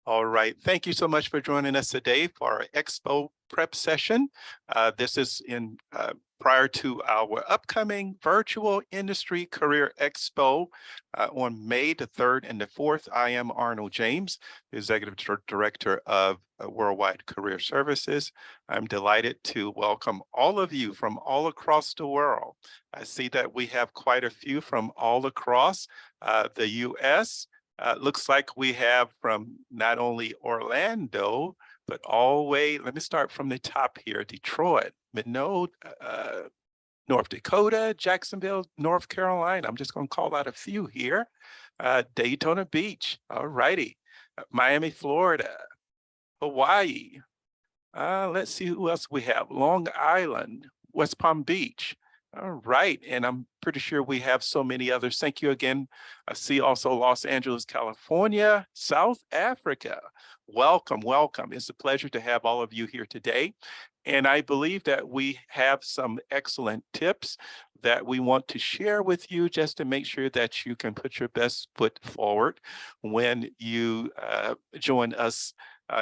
All right. Thank you so much for joining us today for our Expo prep session. This is in prior to our upcoming virtual industry career expo on May the 3rd and the 4th. I am Arnold James, Executive Director of Worldwide Career Services. I'm delighted to welcome all of you from all across the world. I see that we have quite a few from all across the US. Looks like we have from not only Orlando, but all the way, let me start from the top here, Detroit, Minot, North Dakota, Jacksonville, North Carolina. I'm just going to call out a few here. Daytona Beach, all righty. Miami, Florida, Hawaii. Let's see who else we have. Long Island, West Palm Beach. All right, and I'm pretty sure we have so many others. Thank you again. I see also Los Angeles, California, South Africa. Welcome, welcome. It's a pleasure to have all of you here today. And I believe that we have some excellent tips that we want to share with you just to make sure that you can put your best foot forward when you join us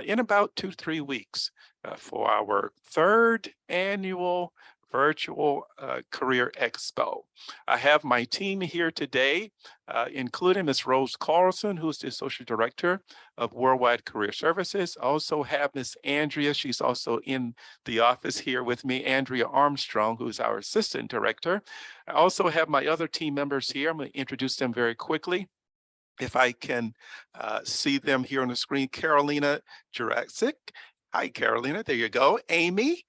in about 2-3 weeks for our 3rd annual virtual career expo. I have my team here today, including Ms. Rose Carlson, who's the Associate Director of Worldwide Career Services. I also have Ms. Andrea, she's also in the office here with me, Andrea Armstrong, who's our Assistant Director. I also have my other team members here. I'm going to introduce them very quickly. If I can see them here on the screen, Carolina Jurassic. Hi, Carolina, there you go. Amy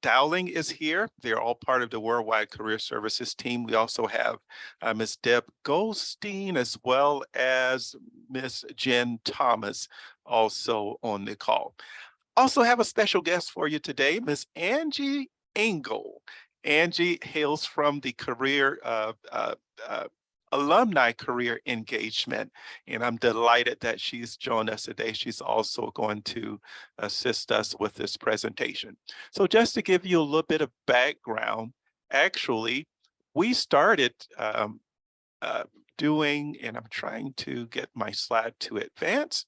Dowling is here. They're all part of the Worldwide Career Services team. We also have Ms. Deb Goldstein as well as Ms. Jen Thomas also on the call. Also have a special guest for you today, Ms. Angie Engel. Angie hails from the career alumni career engagement, and I'm delighted that she's joined us today. She's also going to assist us with this presentation. So just to give you a little bit of background, actually, we started doing, and I'm trying to get my slide to advance,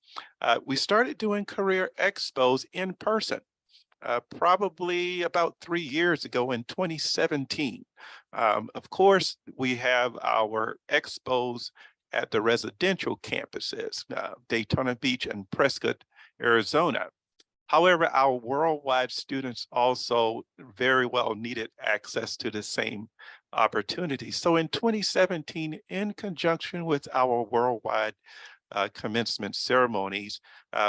we started doing career expos in person. Probably about 3 years ago in 2017. Of course, we have our expos at the residential campuses, Daytona Beach and Prescott, Arizona. However, our worldwide students also very well needed access to the same opportunities. So in 2017, in conjunction with our worldwide commencement ceremonies,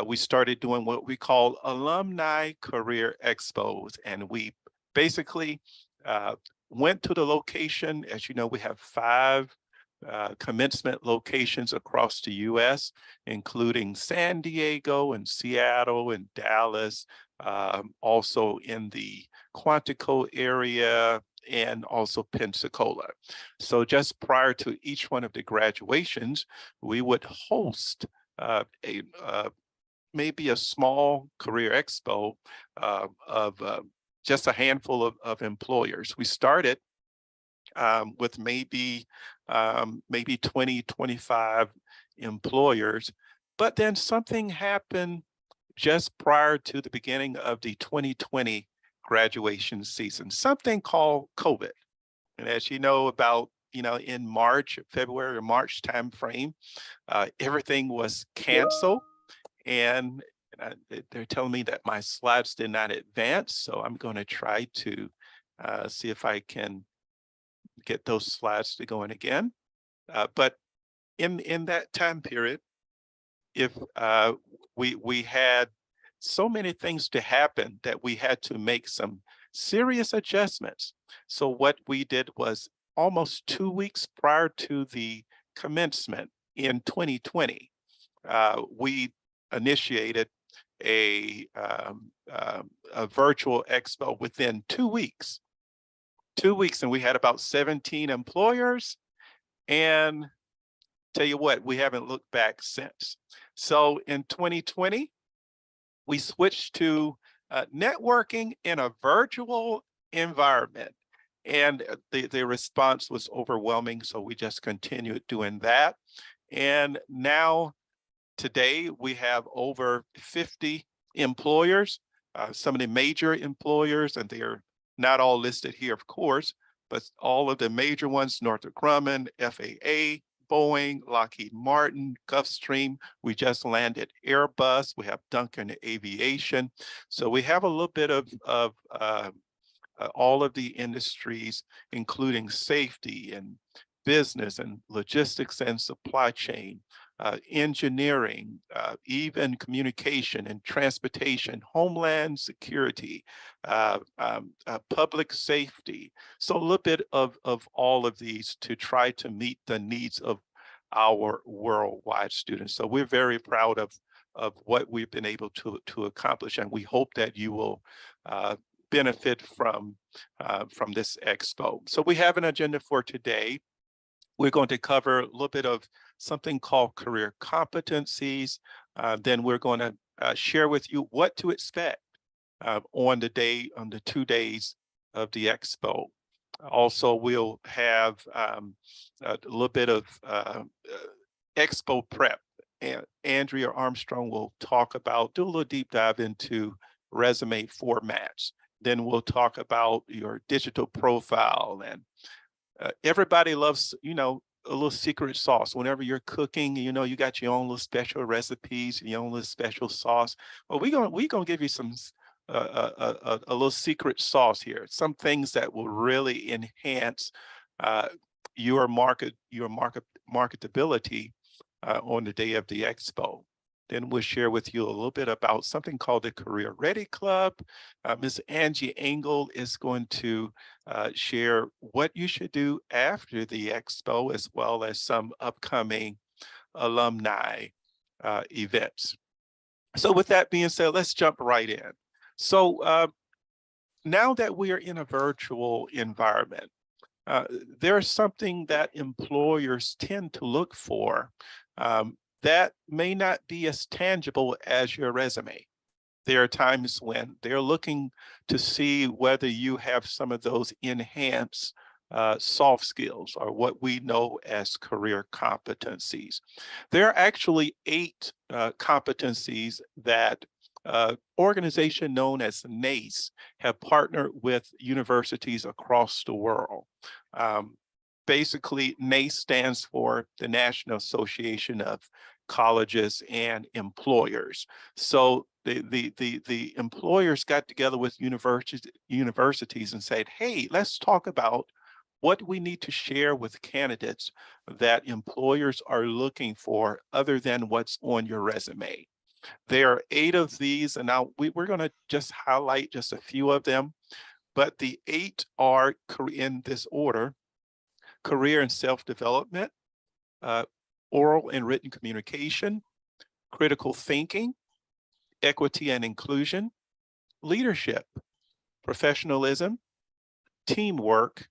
we started doing what we call alumni career expos. And we basically went to the location. As you know, we have 5 commencement locations across the US, including San Diego and Seattle and Dallas, also in the Quantico area, and also Pensacola. So just prior to each one of the graduations, we would host maybe a small career expo of just a handful of employers. We started with maybe 20, 25 employers, but then something happened just prior to the beginning of the 2020 graduation season, something called COVID. And as you know, about, in March, February or March timeframe, everything was canceled. And they're telling me that my slides did not advance. So I'm going to try to see if I can get those slides to going again. But in that time period, if we had so many things to happen that we had to make some serious adjustments. So what we did was almost 2 weeks prior to the commencement in 2020, we initiated a virtual expo within 2 weeks. 2 weeks, and we had about 17 employers. And tell you what, we haven't looked back since. So in 2020, we switched to networking in a virtual environment, and the response was overwhelming. So we just continued doing that. And now Today, we have over 50 employers, some of the major employers, and they're not all listed here, of course, but all of the major ones: Northrop Grumman, FAA, Boeing, Lockheed Martin, Gulfstream. We just landed Airbus. We have Duncan Aviation. So we have a little bit of all of the industries, including safety and business and logistics and supply chain, engineering, even communication and transportation, homeland security, public safety. So a little bit of all of these to try to meet the needs of our worldwide students. So we're very proud of what we've been able to accomplish, and we hope that you will benefit from this expo. So we have an agenda for today. We're going to cover a little bit of something called career competencies. Then we're going to share with you what to expect on the 2 days of the expo. Also, we'll have a little bit of expo prep. And Andrea Armstrong will do a little deep dive into resume formats. Then we'll talk about your digital profile, and everybody loves, a little secret sauce. Whenever you're cooking, you got your own little special recipes, your own little special sauce. Well, we're gonna give you some a little secret sauce here. Some things that will really enhance your marketability on the day of the expo. Then we'll share with you a little bit about something called the Career Ready Club. Ms. Angie Engel is going to share what you should do after the expo, as well as some upcoming alumni events. So with that being said, let's jump right in. So now that we are in a virtual environment, there's something that employers tend to look for that may not be as tangible as your resume. There are times when they're looking to see whether you have some of those enhanced soft skills, or what we know as career competencies. There are actually 8 competencies that organization known as NACE have partnered with universities across the world. Basically, NACE stands for the National Association of Colleges and Employers. So the employers got together with universities and said, hey, let's talk about what we need to share with candidates that employers are looking for other than what's on your resume. There are 8 of these, and now we're going to just highlight just a few of them, but the 8 are in this order: career and self-development, oral and written communication, critical thinking, equity and inclusion, leadership, professionalism, teamwork,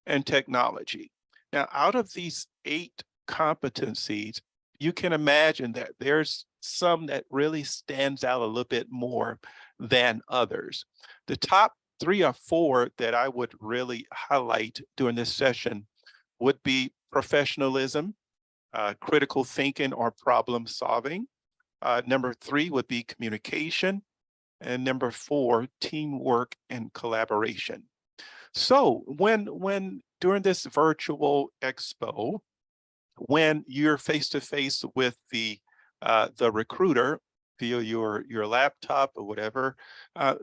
and technology. Now, out of these 8 competencies, you can imagine that there's some that really stands out a little bit more than others. The top 3 or 4 that I would really highlight during this session would be professionalism, critical thinking or problem solving. Number 3 would be communication. And number 4, teamwork and collaboration. So when during this virtual expo, when you're face to face with the recruiter via your laptop or whatever,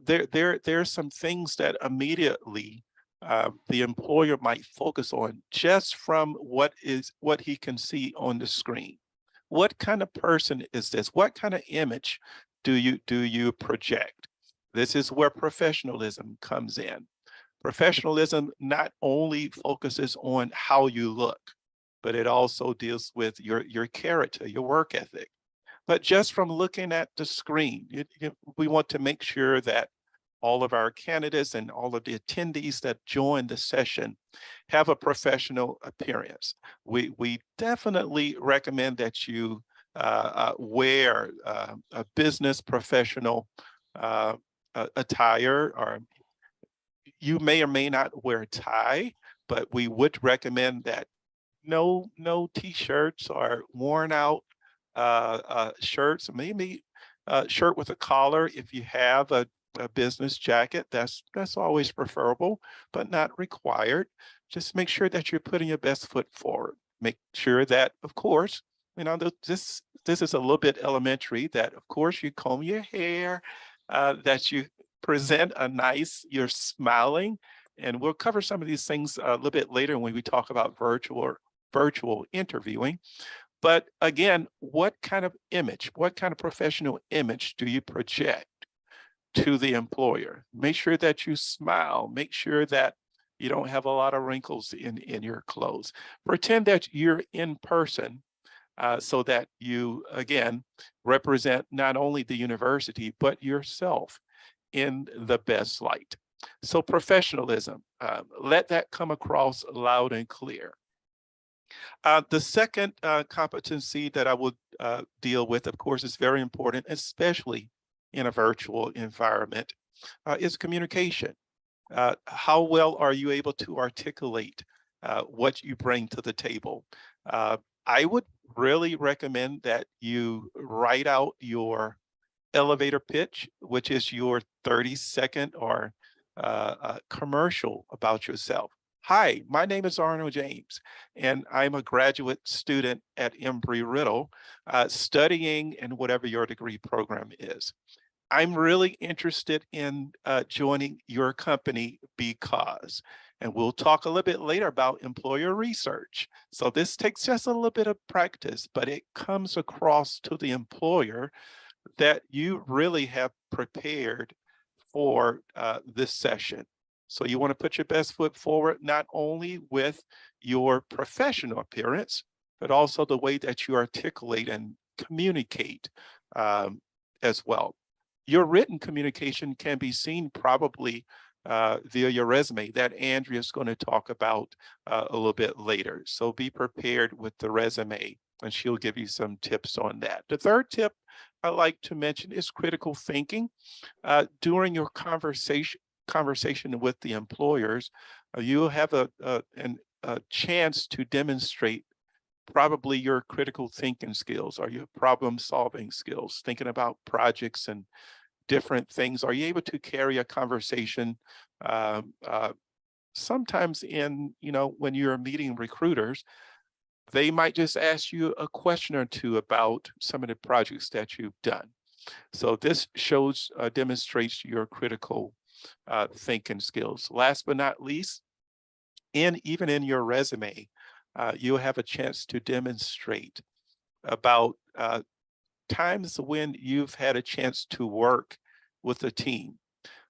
there's some things that immediately the employer might focus on just from what he can see on the screen. What kind of person is this? What kind of image do you project? This is where professionalism comes in. Professionalism not only focuses on how you look, but it also deals with your character, your work ethic. But just from looking at the screen, we want to make sure that all of our candidates and all of the attendees that join the session have a professional appearance. We definitely recommend that you wear a business professional attire, or you may or may not wear a tie, but we would recommend that no t-shirts or worn out shirts, maybe a shirt with a collar. If you have a business jacket, that's always preferable, but not required. Just make sure that you're putting your best foot forward. Make sure that, of course, this is a little bit elementary, that of course you comb your hair, that you present you're smiling. And we'll cover some of these things a little bit later when we talk about virtual interviewing. But again, what kind of image, what kind of professional image do you project to the employer? Make sure that you smile. Make sure that you don't have a lot of wrinkles in your clothes. Pretend that you're in person, so that you, again, represent not only the university, but yourself in the best light. So professionalism, let that come across loud and clear. The second competency that I would deal with, of course, is very important, especially in a virtual environment, is communication. How well are you able to articulate what you bring to the table? I would really recommend that you write out your elevator pitch, which is your 30-second or commercial about yourself. Hi, my name is Arnold James, and I'm a graduate student at Embry-Riddle, studying in whatever your degree program is. I'm really interested in joining your company because, and we'll talk a little bit later about employer research. So this takes just a little bit of practice, but it comes across to the employer that you really have prepared for this session. So you want to put your best foot forward, not only with your professional appearance, but also the way that you articulate and communicate as well. Your written communication can be seen probably via your resume that Andrea is going to talk about a little bit later. So be prepared with the resume, and she'll give you some tips on that. The third tip I like to mention is critical thinking. During your conversation with the employers, you'll have a chance to demonstrate probably your critical thinking skills or your problem solving skills, thinking about projects and different things. Are you able to carry a conversation? Sometimes when you're meeting recruiters, they might just ask you a question or two about some of the projects that you've done. So this demonstrates your critical thinking skills. Last but not least, even in your resume, you'll have a chance to demonstrate about times when you've had a chance to work with a team.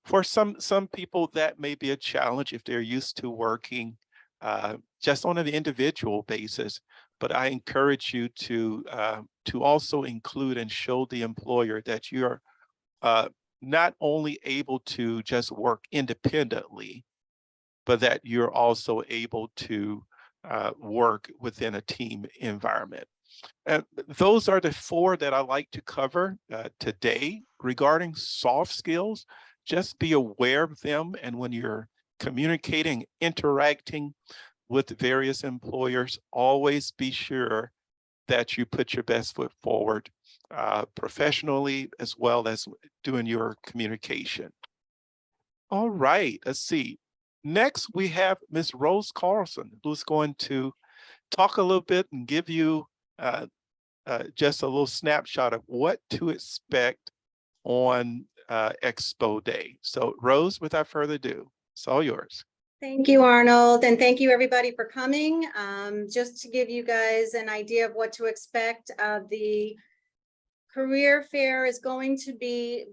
For some people, that may be a challenge if they're used to working just on an individual basis. But I encourage you to also include and show the employer that you're not only able to just work independently, but that you're also able to work within a team environment. And those are the four that I like to cover today regarding soft skills. Just be aware of them, and when you're communicating, interacting with various employers, always be sure that you put your best foot forward professionally, as well as doing your communication. All right, let's see. Next, we have Ms. Rose Carlson, who's going to talk a little bit and give you just a little snapshot of what to expect on Expo Day. So Rose, without further ado, it's all yours. Thank you, Arnold, and thank you everybody for coming. Just to give you guys an idea of what to expect, the career fair is going to be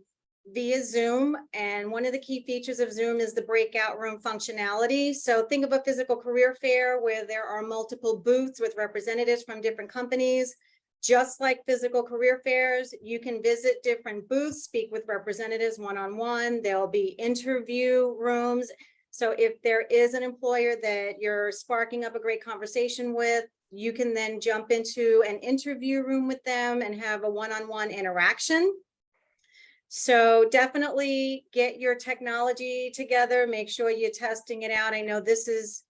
via Zoom, and one of the key features of Zoom is the breakout room functionality. So think of a physical career fair where there are multiple booths with representatives from different companies. Just like physical career fairs, you can visit different booths, speak with representatives one-on-one. There'll be interview rooms. So if there is an employer that you're sparking up a great conversation with, you can then jump into an interview room with them and have a one-on-one interaction. So definitely get your technology together. Make sure you're testing it out. I know this is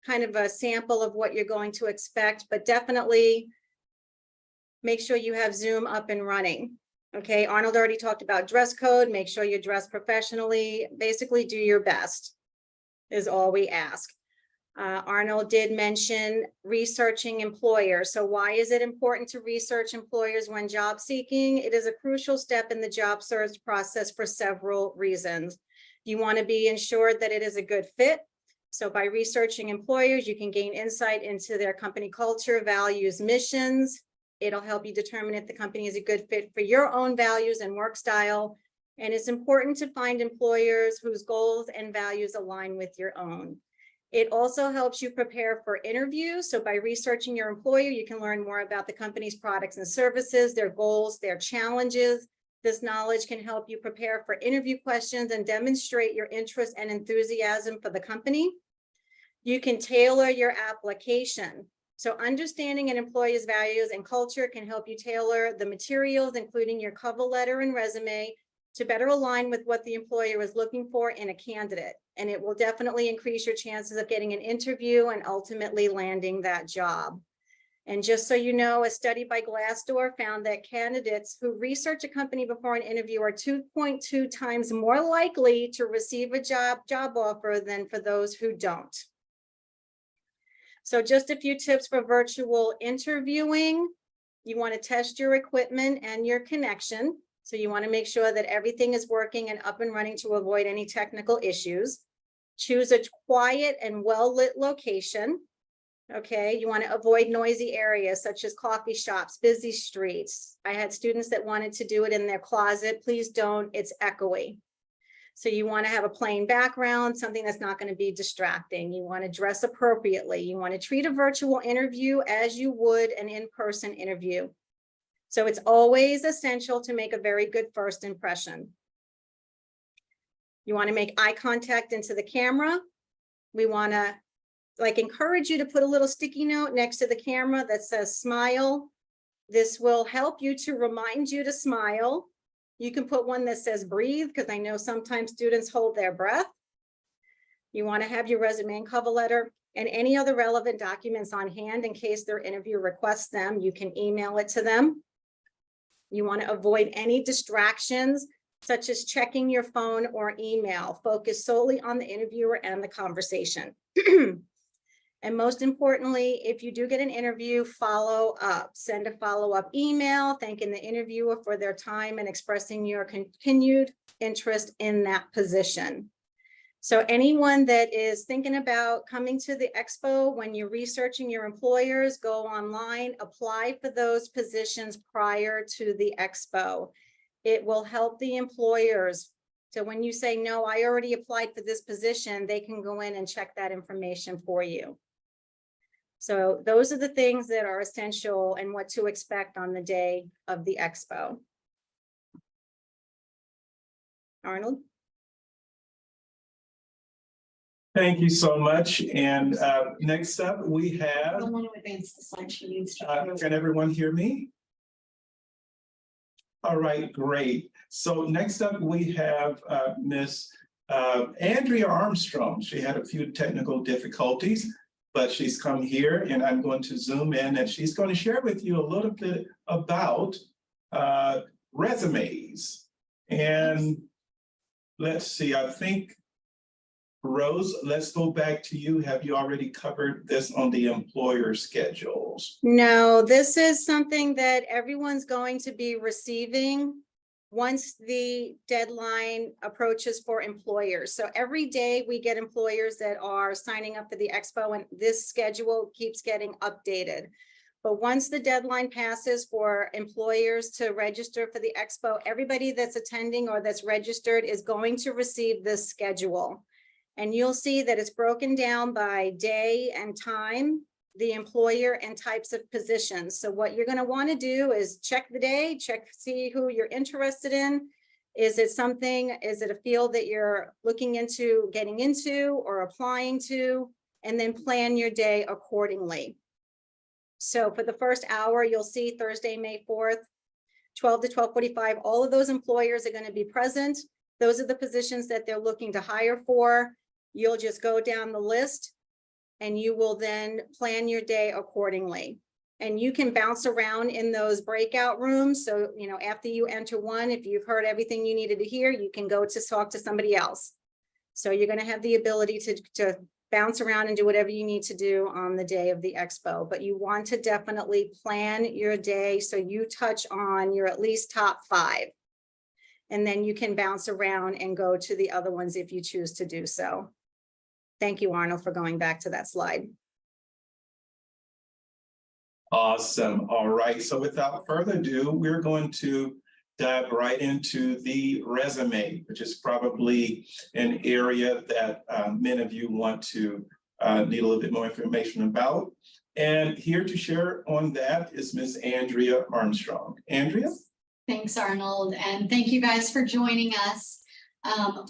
kind of a sample of what you're going to expect, but definitely make sure you have Zoom up and running. Okay, Arnold already talked about dress code. Make sure you dress professionally. Basically, do your best is all we ask. Arnold did mention researching employers. So why is it important to research employers when job seeking? It is a crucial step in the job search process for several reasons. You want to be ensured that it is a good fit. So by researching employers, you can gain insight into their company culture, values, missions. It'll help you determine if the company is a good fit for your own values and work style. And it's important to find employers whose goals and values align with your own. It also helps you prepare for interviews. So by researching your employer, you can learn more about the company's products and services, their goals, their challenges. This knowledge can help you prepare for interview questions and demonstrate your interest and enthusiasm for the company. You can tailor your application. So understanding an employee's values and culture can help you tailor the materials, including your cover letter and resume, to better align with what the employer is looking for in a candidate. And it will definitely increase your chances of getting an interview and ultimately landing that job. And just so you know, a study by Glassdoor found that candidates who research a company before an interview are 2.2 times more likely to receive a job offer than for those who don't. So just a few tips for virtual interviewing. You want to test your equipment and your connection. So you want to make sure that everything is working and up and running to avoid any technical issues. Choose a quiet and well-lit location. Okay, you want to avoid noisy areas such as coffee shops, busy streets. I had students that wanted to do it in their closet. Please don't, it's echoey. So you want to have a plain background, something that's not going to be distracting. You want to dress appropriately. You want to treat a virtual interview as you would an in-person interview. So it's always essential to make a very good first impression. You want to make eye contact into the camera. We want to encourage you to put a little sticky note next to the camera that says smile. This will help you to remind you to smile. You can put one that says breathe, because I know sometimes students hold their breath. You want to have your resume and cover letter and any other relevant documents on hand in case their interview requests them. You can email it to them. You want to avoid any distractions, such as checking your phone or email. Focus solely on the interviewer and the conversation. And most importantly, if you do get an interview, follow up. Send a follow-up email thanking the interviewer for their time and expressing your continued interest in that position. So anyone that is thinking about coming to the Expo, when you're researching your employers, go online, apply for those positions prior to the Expo. It will help the employers. So when you say, no, I already applied for this position, they can go in and check that information for you. So those are the things that are essential and what to expect on the day of the Expo. Arnold? Thank you so much. And next up, we have. I don't want to advance the slide. She needs to. Can everyone hear me? All right, great. So next up, we have Miss Andrea Armstrong. She had a few technical difficulties, but she's come here and I'm going to zoom in and she's going to share with you a little bit about resumes. And let's see, I think, Rose, let's go back to you. Have you already covered this on the employer schedules? No, this is something that everyone's going to be receiving once the deadline approaches for employers. So every day we get employers that are signing up for the Expo, and this schedule keeps getting updated. But once the deadline passes for employers to register for the Expo, everybody that's attending or that's registered is going to receive this schedule. And you'll see that it's broken down by day and time, the employer and types of positions. So what you're going to want to do is check the day, see who you're interested in. Is it a field that you're looking into getting into or applying to, and then plan your day accordingly. So for the first hour, you'll see Thursday, May 4th, 12 to 12:45, all of those employers are going to be present. Those are the positions that they're looking to hire for. You'll just go down the list and you will then plan your day accordingly. And you can bounce around in those breakout rooms. So, you know, after you enter one, if you've heard everything you needed to hear, you can go to talk to somebody else. So you're going to have the ability to bounce around and do whatever you need to do on the day of the expo. But you want to definitely plan your day so you touch on your at least top 5. And then you can bounce around and go to the other ones if you choose to do so. Thank you, Arnold, for going back to that slide. Awesome. All right. So without further ado, we're going to dive right into the resume, which is probably an area that many of you want to need a little bit more information about. And here to share on that is Ms. Andrea Armstrong. Andrea? Thanks, Arnold, and thank you guys for joining us.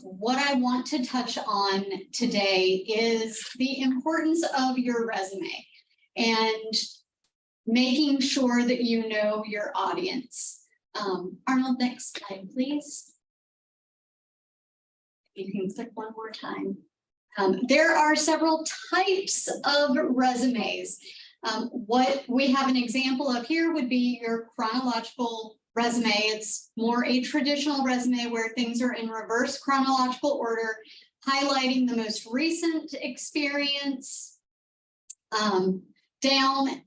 What I want to touch on today is the importance of your resume and making sure that you know your audience. Arnold, next slide, please. You can click one more time. There are several types of resumes. What we have an example of here would be your chronological resume. It's more a traditional resume where things are in reverse chronological order, highlighting the most recent experience down.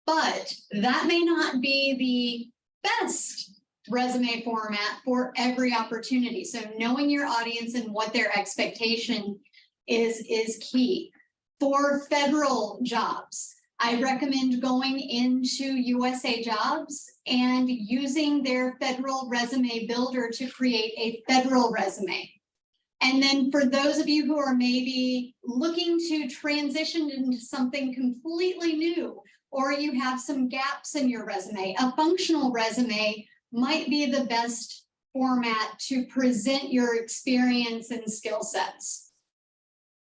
But that may not be the best resume format for every opportunity. So knowing your audience and what their expectation is key. For federal jobs, I recommend going into USA Jobs and using their federal resume builder to create a federal resume. And then for those of you who are maybe looking to transition into something completely new, or you have some gaps in your resume, a functional resume might be the best format to present your experience and skill sets.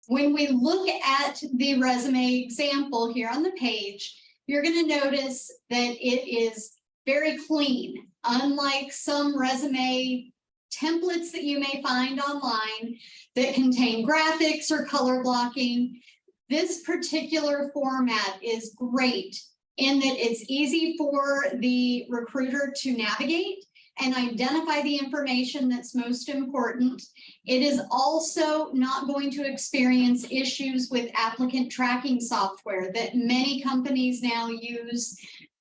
When we look at the resume example here on the page, you're going to notice that it is very clean, unlike some resume templates that you may find online that contain graphics or color blocking. This particular format is great in that it's easy for the recruiter to navigate and identify the information that's most important. It is also not going to experience issues with applicant tracking software that many companies now use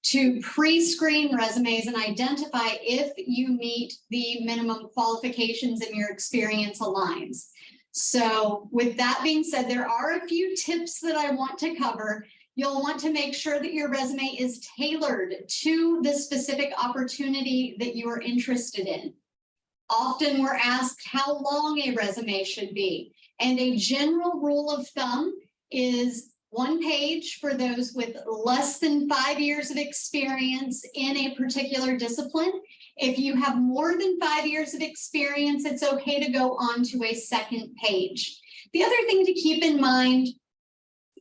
to pre-screen resumes and identify if you meet the minimum qualifications and your experience aligns. So with that being said, there are a few tips that I want to cover. You'll want to make sure that your resume is tailored to the specific opportunity that you are interested in. Often we're asked how long a resume should be, and a general rule of thumb is 1 page for those with less than 5 years of experience in a particular discipline. If you have more than 5 years of experience, it's okay to go on to a 2nd page. The other thing to keep in mind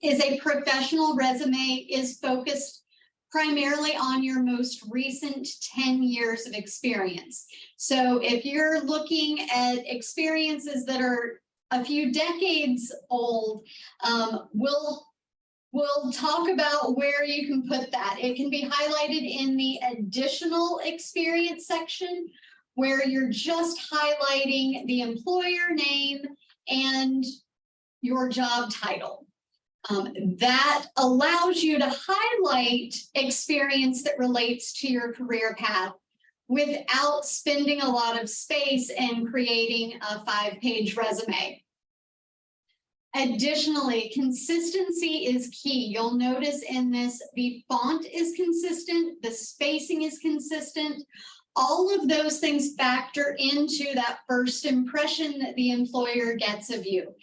is a professional resume is focused primarily on your most recent 10 years of experience. So if you're looking at experiences that are a few decades old, we'll talk about where you can put that. It can be highlighted in the additional experience section where you're just highlighting the employer name and your job title. That allows you to highlight experience that relates to your career path without spending a lot of space and creating a 5-page resume. Additionally, consistency is key. You'll notice in this, the font is consistent, the spacing is consistent. All of those things factor into that first impression that the employer gets of you.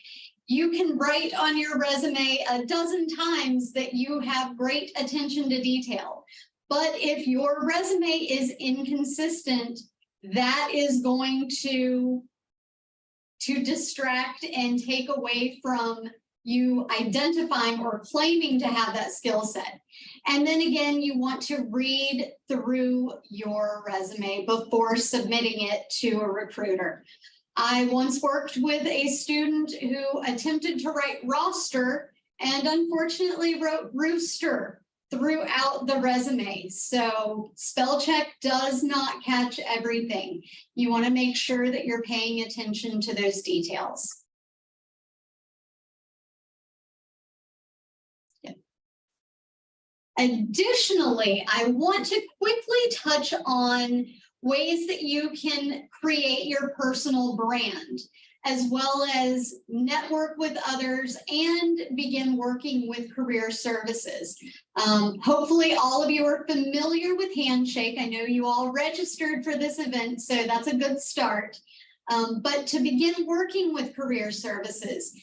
You can write on your resume a dozen times that you have great attention to detail. But if your resume is inconsistent, that is going to distract and take away from you identifying or claiming to have that skill set. And then again, you want to read through your resume before submitting it to a recruiter. I once worked with a student who attempted to write roster and unfortunately wrote rooster throughout the resume. So spell check does not catch everything. You want to make sure that you're paying attention to those details. Additionally, I want to quickly touch on ways that you can create your personal brand, as well as network with others and begin working with career services. Hopefully all of you are familiar with Handshake. I know you all registered for this event, so that's a good start. But to begin working with career services,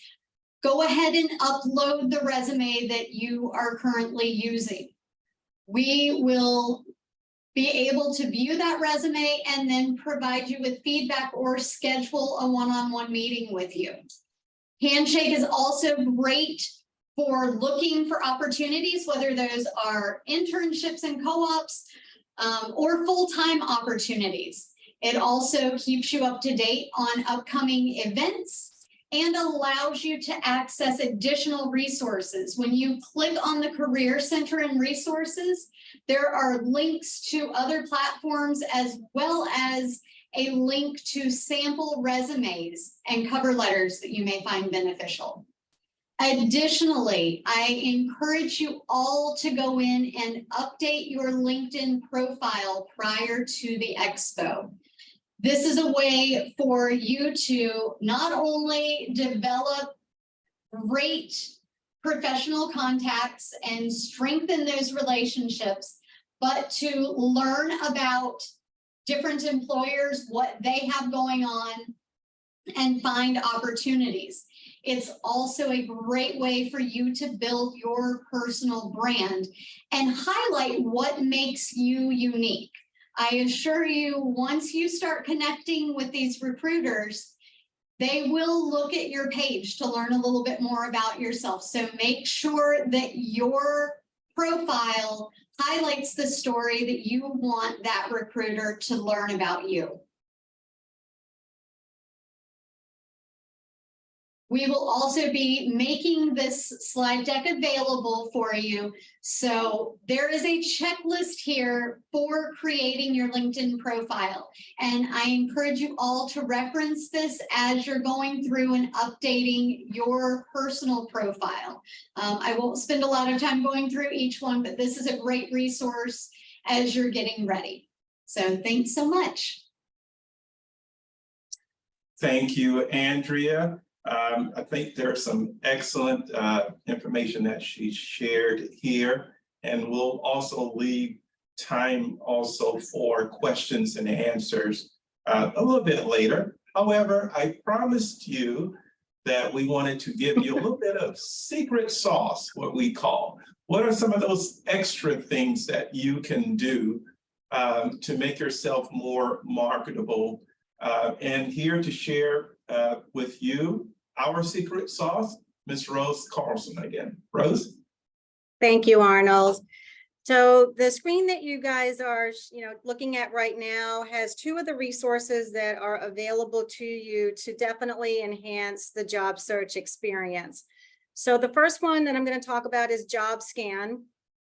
go ahead and upload the resume that you are currently using. We will be able to view that resume and then provide you with feedback or schedule a one-on-one meeting with you. Handshake is also great for looking for opportunities, whether those are internships and co-ops or full-time opportunities. It also keeps you up to date on upcoming events and allows you to access additional resources. When you click on the Career Center and resources, there are links to other platforms as well as a link to sample resumes and cover letters that you may find beneficial. Additionally, I encourage you all to go in and update your LinkedIn profile prior to the expo. This is a way for you to not only develop great professional contacts and strengthen those relationships, but to learn about different employers, what they have going on, and find opportunities. It's also a great way for you to build your personal brand and highlight what makes you unique. I assure you, once you start connecting with these recruiters, they will look at your page to learn a little bit more about yourself. So make sure that your profile highlights the story that you want that recruiter to learn about you. We will also be making this slide deck available for you. So there is a checklist here for creating your LinkedIn profile. And I encourage you all to reference this as you're going through and updating your personal profile. I won't spend a lot of time going through each one, but this is a great resource as you're getting ready. So thanks so much. Thank you, Andrea. I think there's some excellent information that she shared here, and we'll also leave time also for questions and answers a little bit later. However, I promised you that we wanted to give you a little bit of secret sauce, what we call. What are some of those extra things that you can do to make yourself more marketable? And here to share with you our secret sauce, Ms. Rose Carlson again. Rose? Thank you, Arnold. So the screen that you guys are, looking at right now has two of the resources that are available to you to definitely enhance the job search experience. So the first one that I'm going to talk about is JobScan,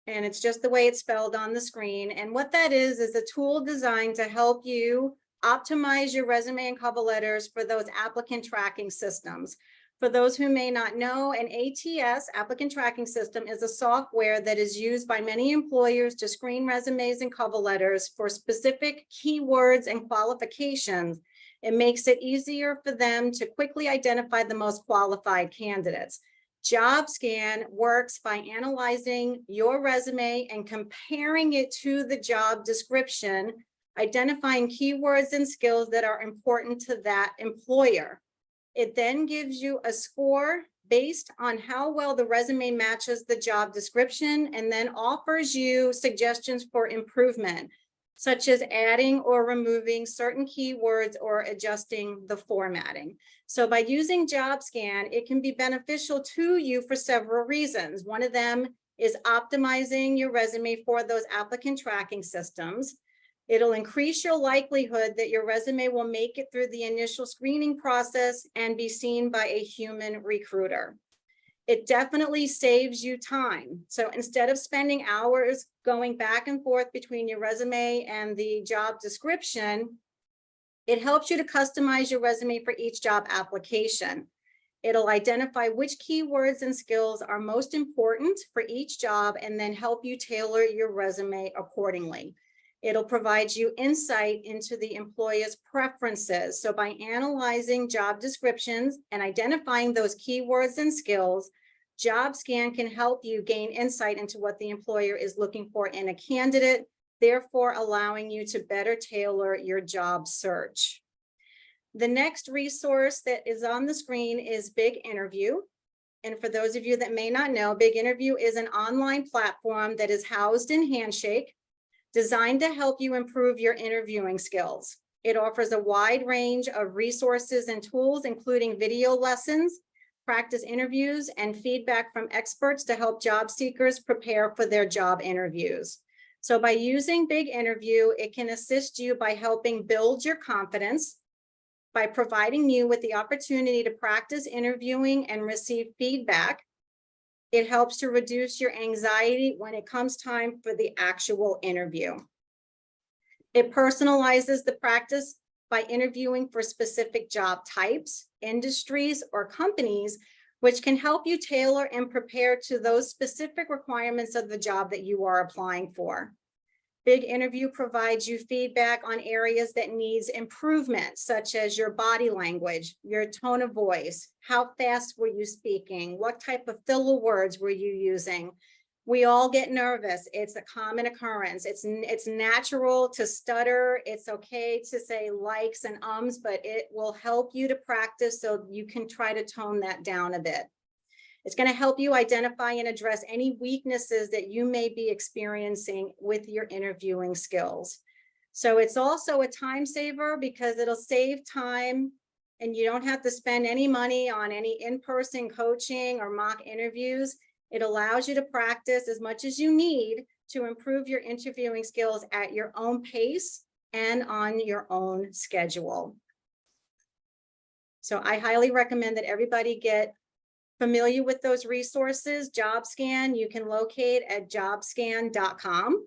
and it's just the way it's spelled on the screen. And what that is a tool designed to help you optimize your resume and cover letters for those applicant tracking systems. For those who may not know, an ATS, applicant tracking system, is a software that is used by many employers to screen resumes and cover letters for specific keywords and qualifications. It makes it easier for them to quickly identify the most qualified candidates. JobScan works by analyzing your resume and comparing it to the job description, identifying keywords and skills that are important to that employer. It then gives you a score based on how well the resume matches the job description, and then offers you suggestions for improvement, such as adding or removing certain keywords or adjusting the formatting. So by using JobScan, it can be beneficial to you for several reasons. One of them is optimizing your resume for those applicant tracking systems. It'll increase your likelihood that your resume will make it through the initial screening process and be seen by a human recruiter. It definitely saves you time. So instead of spending hours going back and forth between your resume and the job description, it helps you to customize your resume for each job application. It'll identify which keywords and skills are most important for each job and then help you tailor your resume accordingly. It'll provide you insight into the employer's preferences. So by analyzing job descriptions and identifying those keywords and skills, JobScan can help you gain insight into what the employer is looking for in a candidate, therefore allowing you to better tailor your job search. The next resource that is on the screen is Big Interview. And for those of you that may not know, Big Interview is an online platform that is housed in Handshake, designed to help you improve your interviewing skills. It offers a wide range of resources and tools, including video lessons, practice interviews, and feedback from experts to help job seekers prepare for their job interviews. So by using Big Interview, it can assist you by helping build your confidence, by providing you with the opportunity to practice interviewing and receive feedback. It helps to reduce your anxiety when it comes time for the actual interview. It personalizes the practice by interviewing for specific job types, industries, or companies, which can help you tailor and prepare to those specific requirements of the job that you are applying for. Big Interview provides you feedback on areas that needs improvement, such as your body language, your tone of voice, how fast were you speaking, what type of filler words were you using. We all get nervous. It's a common occurrence. It's natural to stutter. It's okay to say likes and ums, but it will help you to practice so you can try to tone that down a bit. It's going to help you identify and address any weaknesses that you may be experiencing with your interviewing skills. So it's also a time saver because it'll save time and you don't have to spend any money on any in-person coaching or mock interviews. It allows you to practice as much as you need to improve your interviewing skills at your own pace and on your own schedule. So I highly recommend that everybody get familiar with those resources. JobScan, you can locate at jobscan.com.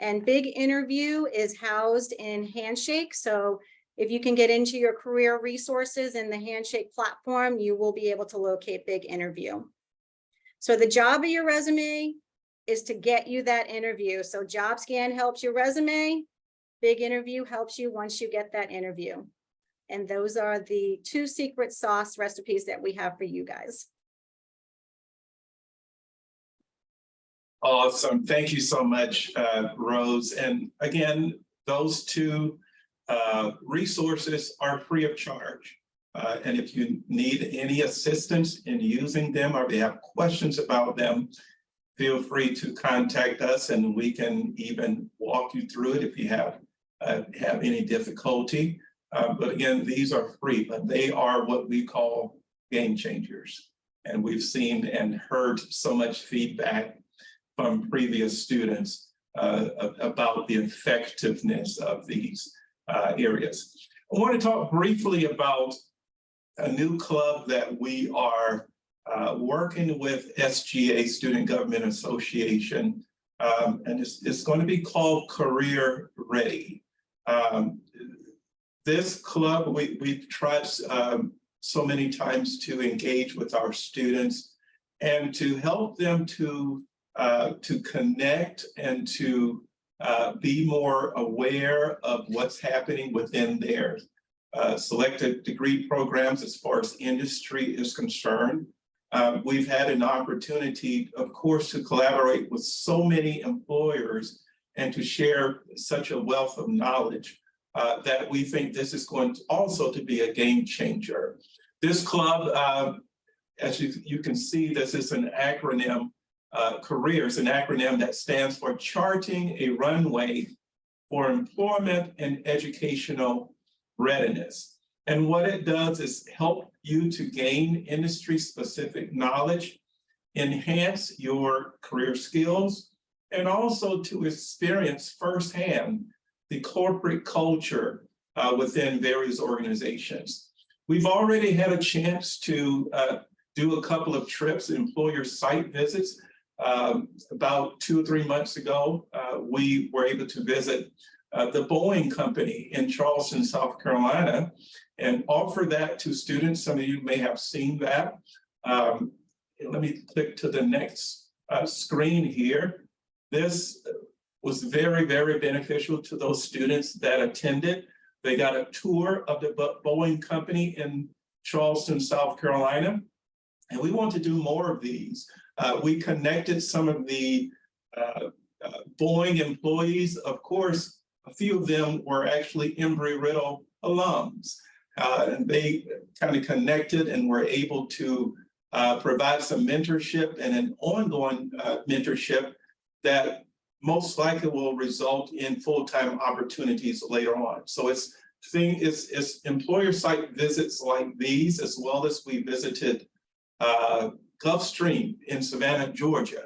And Big Interview is housed in Handshake. So if you can get into your career resources in the Handshake platform, you will be able to locate Big Interview. So the job of your resume is to get you that interview. So JobScan helps your resume. Big Interview helps you once you get that interview. And those are the two secret sauce recipes that we have for you guys. Awesome. Thank you so much, Rose. And again, those two resources are free of charge. And if you need any assistance in using them or if you have questions about them, feel free to contact us and we can even walk you through it if you have any difficulty. But again, these are free, but they are what we call game changers. And we've seen and heard so much feedback from previous students about the effectiveness of these areas. I want to talk briefly about a new club that we are working with SGA, Student Government Association, and it's going to be called Career Ready. This club, we've tried so many times to engage with our students and to help them to connect and to be more aware of what's happening within their selected degree programs as far as industry is concerned. We've had an opportunity, of course, to collaborate with so many employers and to share such a wealth of knowledge that we think this is going to also to be a game changer. This club, as you can see, this is an acronym. CAREER is an acronym that stands for Charting a Runway for Employment and Educational Readiness. And what it does is help you to gain industry-specific knowledge, enhance your career skills, and also to experience firsthand the corporate culture within various organizations. We've already had a chance to do a couple of trips, employer site visits. About 2 or 3 months ago, we were able to visit the Boeing company in Charleston, South Carolina, and offer that to students. Some of you may have seen that. Let me click to the next screen here. This was very, very beneficial to those students that attended. They got a tour of the Boeing company in Charleston, South Carolina, and we want to do more of these. We connected some of the Boeing employees. Of course, a few of them were actually Embry-Riddle alums, and they kind of connected and were able to provide some mentorship and an ongoing mentorship that most likely will result in full-time opportunities later on. So it's employer site visits like these, as well as we visited Gulfstream in Savannah, Georgia,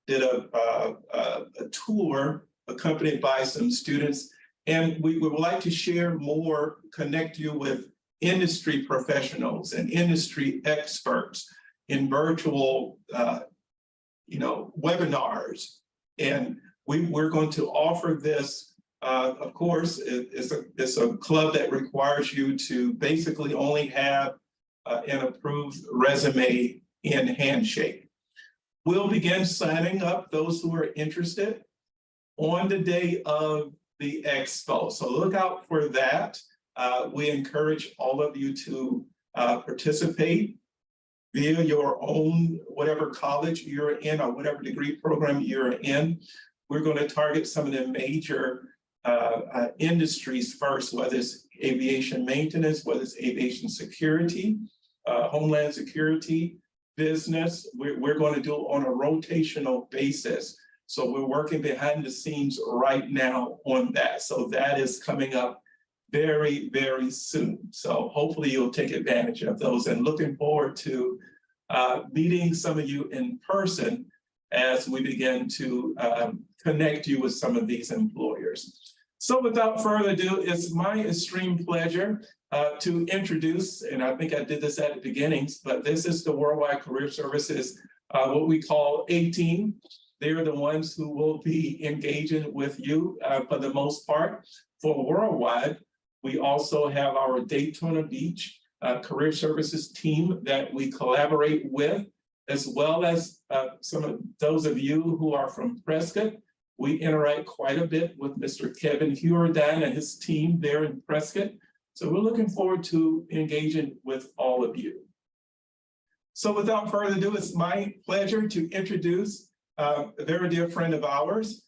did a tour accompanied by some students. And we would like to share more, connect you with industry professionals and industry experts in virtual webinars. And we're going to offer this, of course, it's a club that requires you to basically only have an approved resume in Handshake. We'll begin signing up those who are interested on the day of the Expo. So look out for that. We encourage all of you to participate via your own, whatever college you're in or whatever degree program you're in. We're going to target some of the major industries first, whether it's aviation maintenance, whether it's aviation security, homeland security, business. We're going to do it on a rotational basis. So we're working behind the scenes right now on that. So that is coming up very, very soon. So hopefully you'll take advantage of those, and looking forward to meeting some of you in person as we begin to connect you with some of these employers. So without further ado, it's my extreme pleasure to introduce, and I think I did this at the beginnings, but this is the Worldwide Career Services, what we call A-Team. They're the ones who will be engaging with you for the most part. For Worldwide, we also have our Daytona Beach Career Services team that we collaborate with, as well as some of those of you who are from Prescott. We interact quite a bit with Mr. Kevin Hurdan and his team there in Prescott. So we're looking forward to engaging with all of you. So without further ado, it's my pleasure to introduce a very dear friend of ours.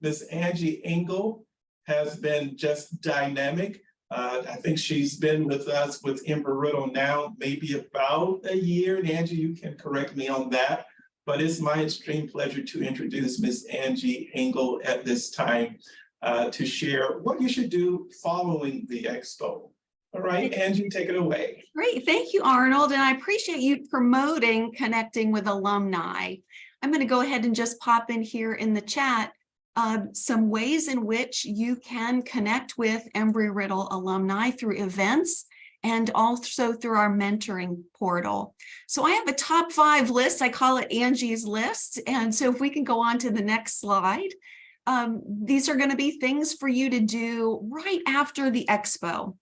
Ms. Angie Engel has been just dynamic. I think she's been with us with Embry-Riddle now, maybe about a year. And Angie, you can correct me on that. But it's my extreme pleasure to introduce Ms. Angie Engel at this time to share what you should do following the Expo. All right, Angie, take it away. Great, thank you, Arnold. And I appreciate you promoting connecting with alumni. I'm going to go ahead and just pop in here in the chat some ways in which you can connect with Embry-Riddle alumni through events and also through our mentoring portal. So I have a top 5 list. I call it Angie's list. And so if we can go on to the next slide, these are going to be things for you to do right after the Expo.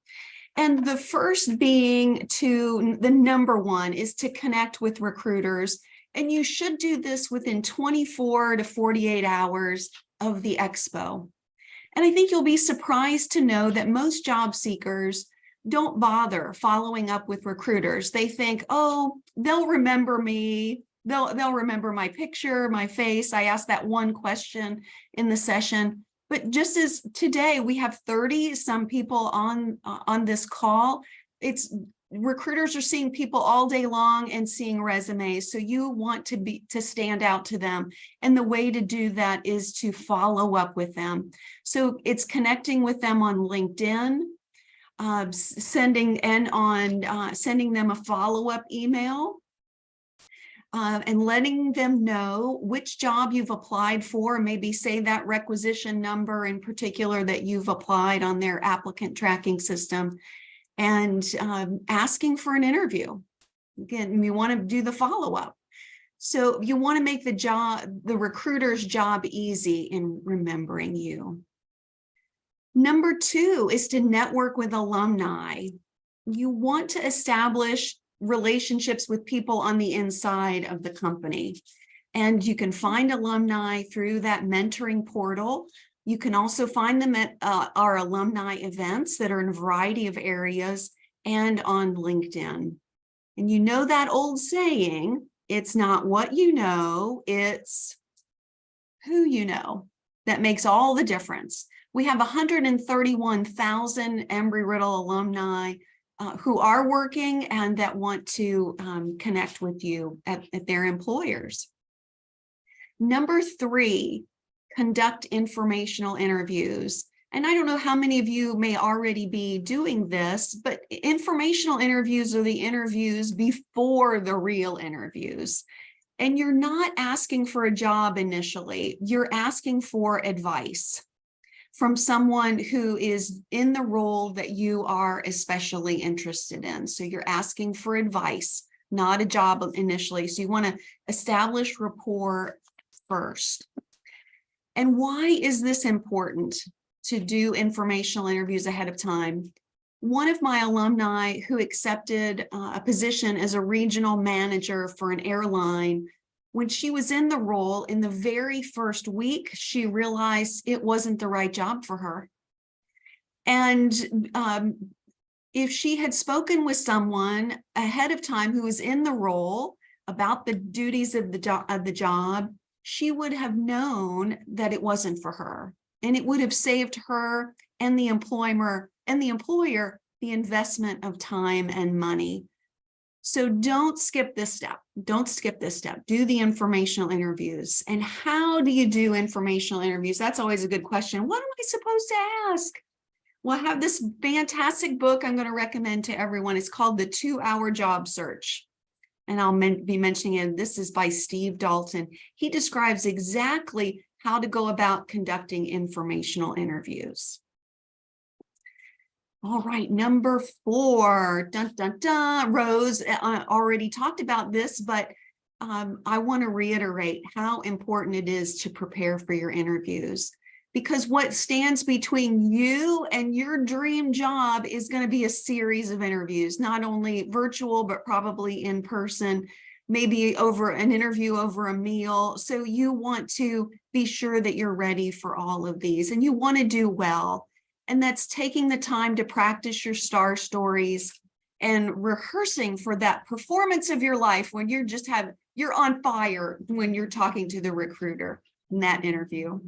And the first being the number one is to connect with recruiters. And you should do this within 24 to 48 hours of the Expo. And I think you'll be surprised to know that most job seekers don't bother following up with recruiters. They think, oh, they'll remember me. They'll remember my picture, my face. I asked that one question in the session. But just as today we have 30 some people on this call, recruiters are seeing people all day long and seeing resumes. So you want to stand out to them. And the way to do that is to follow up with them. So it's connecting with them on LinkedIn, sending them a follow-up email, and letting them know which job you've applied for, maybe say that requisition number in particular that you've applied on their applicant tracking system, and asking for an interview. Again, you want to do the follow-up. So you want to make the recruiter's job easy in remembering you. Number 2 is to network with alumni. You want to establish relationships with people on the inside of the company. And you can find alumni through that mentoring portal. You can also find them at our alumni events that are in a variety of areas and on LinkedIn. And you know that old saying, it's not what you know, it's who you know. That makes all the difference. We have 131,000 Embry-Riddle alumni who are working and that want to connect with you at their employers. Number 3, conduct informational interviews. And I don't know how many of you may already be doing this, but informational interviews are the interviews before the real interviews. And you're not asking for a job initially, you're asking for advice from someone who is in the role that you are especially interested in. So you're asking for advice, not a job initially. So you want to establish rapport first. And why is this important to do informational interviews ahead of time? One of my alumni who accepted a position as a regional manager for an airline, when she was in the role, in the very first week, she realized it wasn't the right job for her. And if she had spoken with someone ahead of time who was in the role about the duties of the job, she would have known that it wasn't for her. And it would have saved her and the employer the investment of time and money. So don't skip this step. Don't skip this step. Do the informational interviews. And how do you do informational interviews? That's always a good question. What am I supposed to ask? Well, I have this fantastic book I'm going to recommend to everyone. It's called The 2-Hour Job Search. And I'll be mentioning it. This is by Steve Dalton. He describes exactly how to go about conducting informational interviews. All right, number 4, dun, dun, dun. Rose already talked about this, but I want to reiterate how important it is to prepare for your interviews, because what stands between you and your dream job is going to be a series of interviews, not only virtual, but probably in person, maybe over an interview over a meal. So you want to be sure that you're ready for all of these and you want to do well. And that's taking the time to practice your star stories and rehearsing for that performance of your life when you're on fire when you're talking to the recruiter in that interview.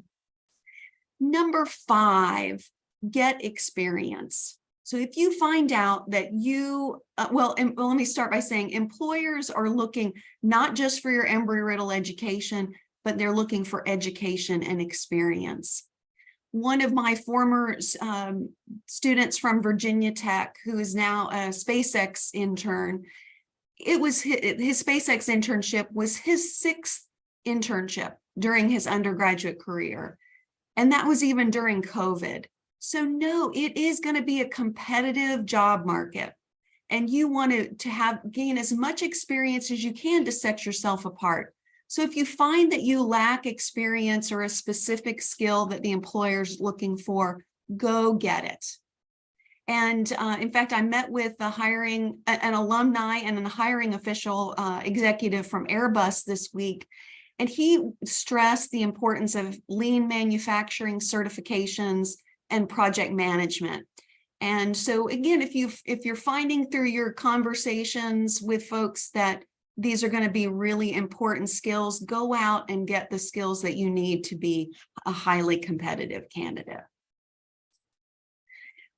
Number 5, get experience. So if you find out that let me start by saying employers are looking not just for your Embry-Riddle education, but they're looking for education and experience. One of my former students from Virginia Tech, who is now a SpaceX intern, it was his SpaceX internship was his 6th internship during his undergraduate career. And that was even during COVID. So no, it is going to be a competitive job market. And you want to gain as much experience as you can to set yourself apart. So if you find that you lack experience or a specific skill that the employer is looking for, go get it. And in fact, I met with an alumni and a hiring official executive from Airbus this week. And he stressed the importance of lean manufacturing certifications and project management. And so again, if you're finding through your conversations with folks that these are going to be really important skills, go out and get the skills that you need to be a highly competitive candidate.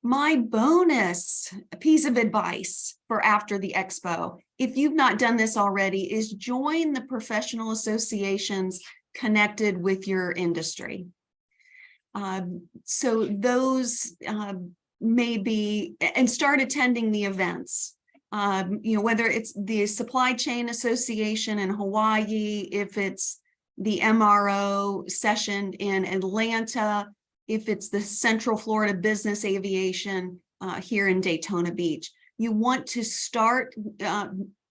My bonus piece of advice for after the Expo, if you've not done this already, is join the professional associations connected with your industry. So those may be, and start attending the events. Whether it's the Supply Chain Association in Hawaii, if it's the MRO session in Atlanta, if it's the Central Florida Business Aviation here in Daytona Beach. You want to start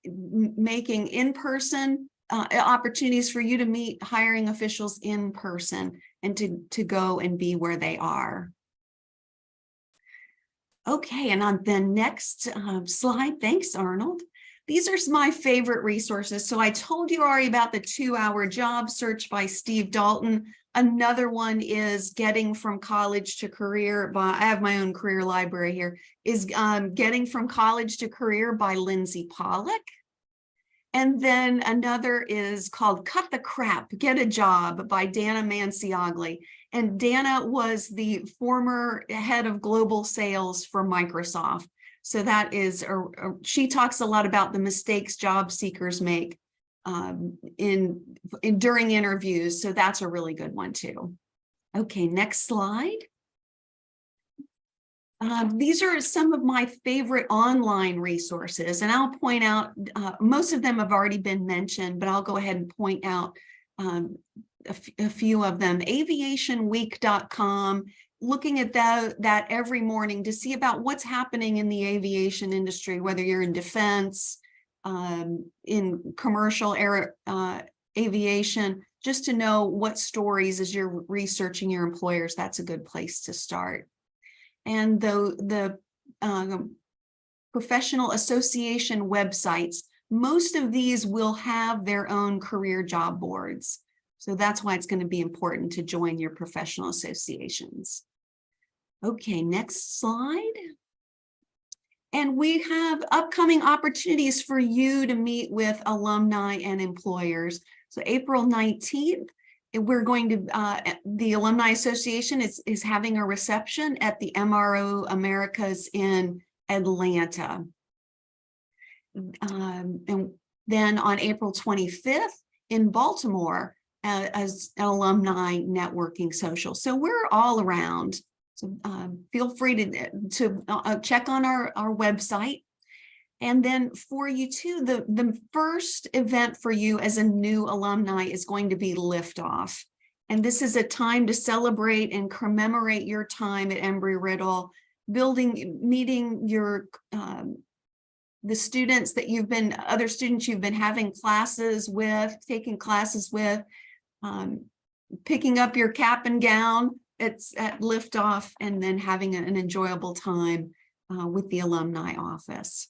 making in-person opportunities for you to meet hiring officials in person and to go and be where they are. Okay, and on the next slide, thanks, Arnold. These are my favorite resources. So I told you already about the 2-hour job search by Steve Dalton. Another one is Getting from College to Career by, I have my own career library here, is Getting from College to Career by Lindsay Pollock. And then another is called Cut the Crap, Get a Job by Dana Manciagli. And Dana was the former head of global sales for Microsoft. So that is, she talks a lot about the mistakes job seekers make during interviews. So that's a really good one too. Okay, next slide. These are some of my favorite online resources, and I'll point out, most of them have already been mentioned, but I'll go ahead and point out a few of them. Aviationweek.com, looking at that every morning to see about what's happening in the aviation industry, whether you're in defense, in commercial air aviation, just to know what stories as you're researching your employers, that's a good place to start. And the professional association websites, most of these will have their own career job boards. So that's why it's going to be important to join your professional associations. Okay, next slide. And we have upcoming opportunities for you to meet with alumni and employers. So April 19th, we're going to, the Alumni Association is having a reception at the MRO Americas in Atlanta. And then on April 25th in Baltimore as an alumni networking social. So we're all around. So feel free to check on our website. And then for you too, the first event for you as a new alumni is going to be Liftoff. And this is a time to celebrate and commemorate your time at Embry-Riddle, meeting your the students that other students you've been having classes with, taking classes with, picking up your cap and gown at Liftoff, and then having an enjoyable time with the alumni office.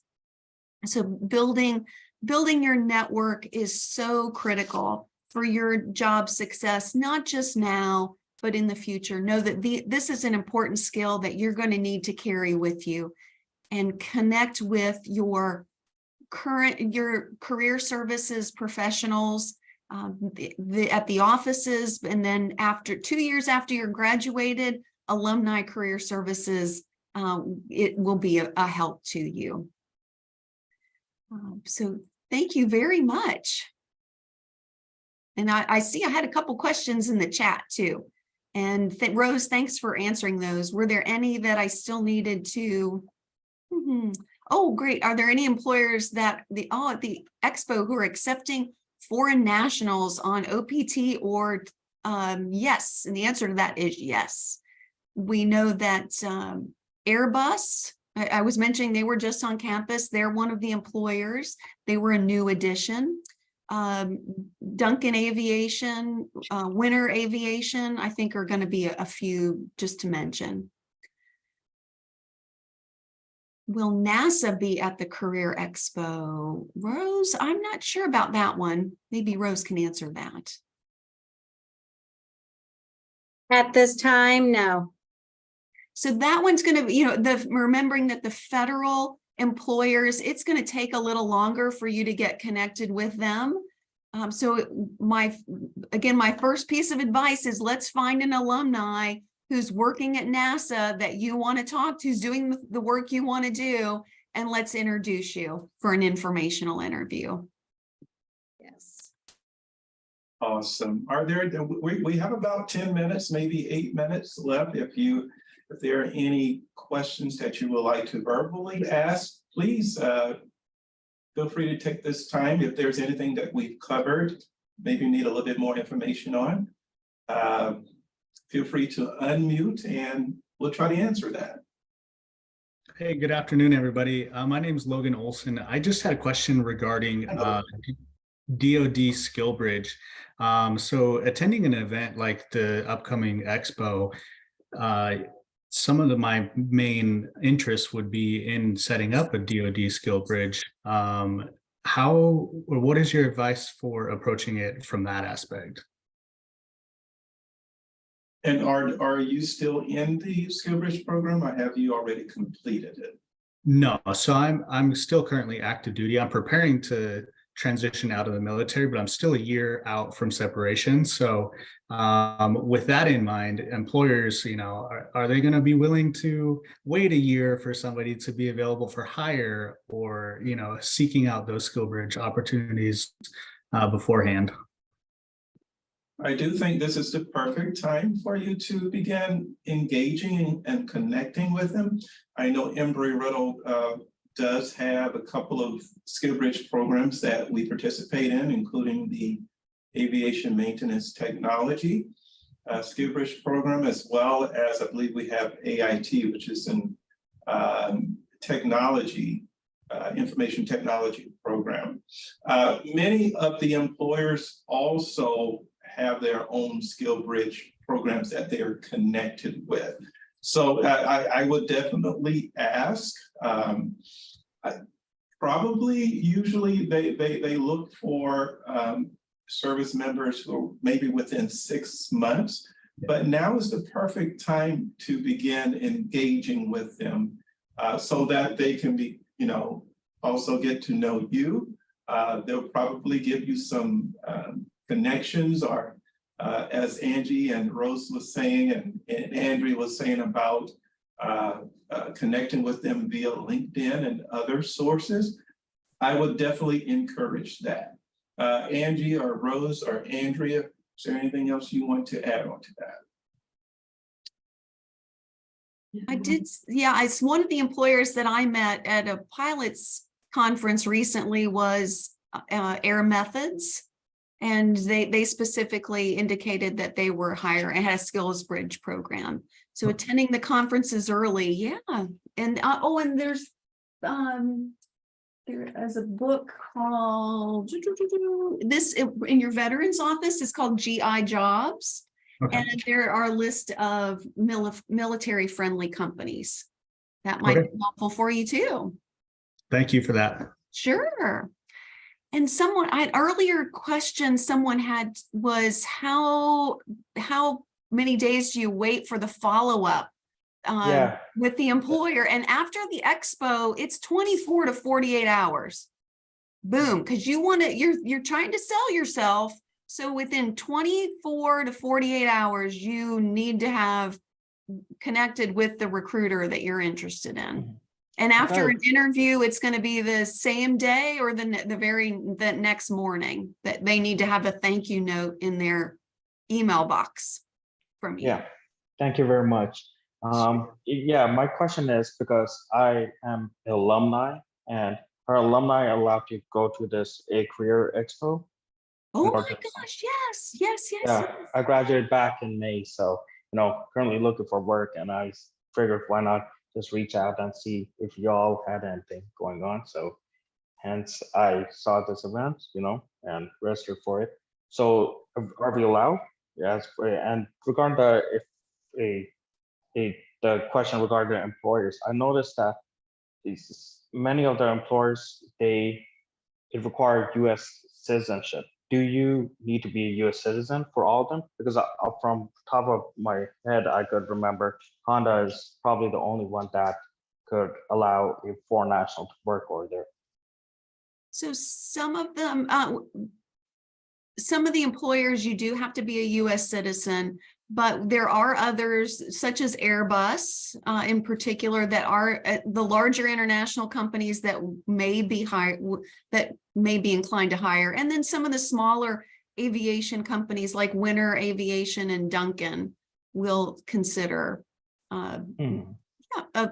So building your network is so critical for your job success, not just now, but in the future. Know that this is an important skill that you're going to need to carry with you, and connect with your career services professionals at the offices, and then 2 years after you're graduated, alumni career services, it will be a help to you. So thank you very much. And I see I had a couple questions in the chat too. And Rose, thanks for answering those. Were there any that I still needed to? Oh, great. Are there any employers that at the Expo who are accepting foreign nationals on OPT or yes? And the answer to that is yes. We know that Airbus, I was mentioning they were just on campus. They're one of the employers. They were a new addition. Duncan Aviation, Winter Aviation, I think are going to be a few just to mention. Will NASA be at the Career Expo? Rose, I'm not sure about that one. Maybe Rose can answer that. At this time, no. So that one's going to, remembering that the federal employers, it's going to take a little longer for you to get connected with them. So my first piece of advice is let's find an alumni who's working at NASA that you want to talk to, who's doing the work you want to do, and let's introduce you for an informational interview. Yes. Awesome. We have about 10 minutes, maybe 8 minutes left. If there are any questions that you would like to verbally ask, please feel free to take this time. If there's anything that we've covered, maybe you need a little bit more information on, feel free to unmute and we'll try to answer that. Hey, good afternoon, everybody. My name is Logan Olson. I just had a question regarding DoD Skill Bridge. So attending an event like the upcoming Expo, uh, some of my main interests would be in setting up a DoD Skill Bridge. How or what is your advice for approaching it from that aspect? And are you still in the Skill Bridge program, or have you already completed it? No, so I'm still currently active duty. I'm preparing to transition out of the military, but I'm still a year out from separation. So with that in mind, employers, are they going to be willing to wait a year for somebody to be available for hire, or seeking out those skill bridge opportunities beforehand? I do think this is the perfect time for you to begin engaging and connecting with them. I know Embry-Riddle does have a couple of skill bridge programs that we participate in, including the Aviation Maintenance Technology skill bridge program, as well as I believe we have AIT, which is an technology, information technology program. Many of the employers also have their own skill bridge programs that they're connected with. So I would definitely ask. Usually they look for service members who are maybe within 6 months, but now is the perfect time to begin engaging with them so that they can be, also get to know you. They'll probably give you some connections, or as Angie and Rose was saying, and Andrea was saying about connecting with them via LinkedIn and other sources. I would definitely encourage that. Angie or Rose or Andrea, is there anything else you want to add on to that? I did, yeah, it's one of the employers that I met at a pilots conference recently was Air Methods. And they specifically indicated that they were hiring and had a skills bridge program. So attending the conferences early, yeah. And and there's there is a book called this in your veterans office is called GI Jobs. Okay. And there are a list of military friendly companies that might be helpful for you too. Thank you for that. Sure. And earlier question someone had was how many days do you wait for the follow-up with the employer? And after the expo, it's 24 to 48 hours. Boom, because you're trying to sell yourself. So within 24 to 48 hours, you need to have connected with the recruiter that you're interested in. And after an interview, it's going to be the same day or the next morning that they need to have a thank you note in their email box from you. Yeah, thank you very much. Yeah, my question is because I am an alumni, and our alumni allowed to go to this career expo. Oh my gosh, yes. Yeah, I graduated back in May, so currently looking for work, and I figured why not just reach out and see if y'all had anything going on. So hence I saw this event, and registered for it. So are we allowed? Yes. And regarding the question regarding the employers, I noticed that many of the employers, it require US citizenship. Do you need to be a US citizen for all of them? Because from top of my head, I could remember Honda is probably the only one that could allow a foreign national to work over there. So some of them, some of the employers, you do have to be a US citizen, but there are others such as Airbus in particular that are the larger international companies that may be inclined to hire. And then some of the smaller aviation companies like Winter Aviation and Duncan will consider